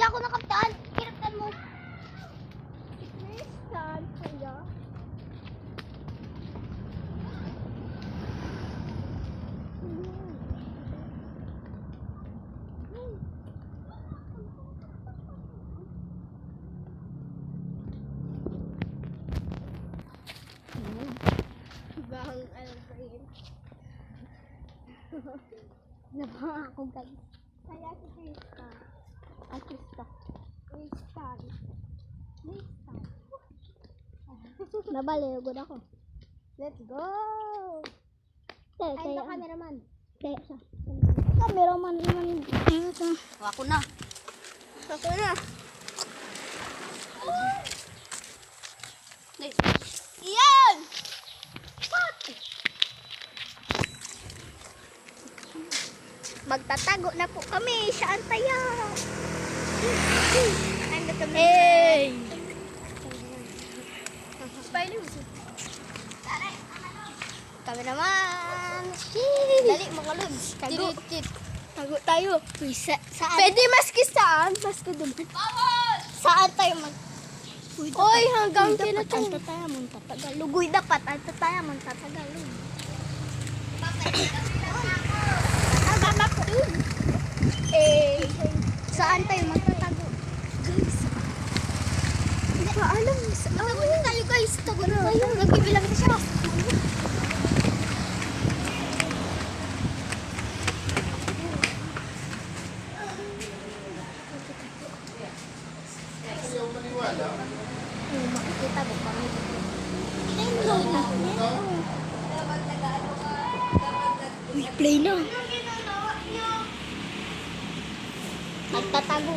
ako nakapitaan. Kinaptan mo. Saan kaya? Bang alam ko yun. Nabang ako guys. Kaya si Krista. Ay, Krista. Kristal. Kristal. Nabaliwagod ako. Let's go! Ay, ito cameraman. Kaya siya. Cameraman naman. Ako na. Ako na. Iyan! Magtatago na po kami sa Antaya. Hey! Kami naman. Dali mga lods. Tago. Tago tayo. Saan? Pwede maski saan? Maski doon. Saan tayo mag... Oy, hanggang kinatong. Antataya mong tatagalog. Uy, dapat. Antataya mong tatagalog. Tatagalog ko dun. Eh, saan tayo magtatago? Guys. Hindi pa alam. Tago na tayo guys. Tago na tayo. Nagbibilang na siya. Makikita mo kami. Play na. Magtatago.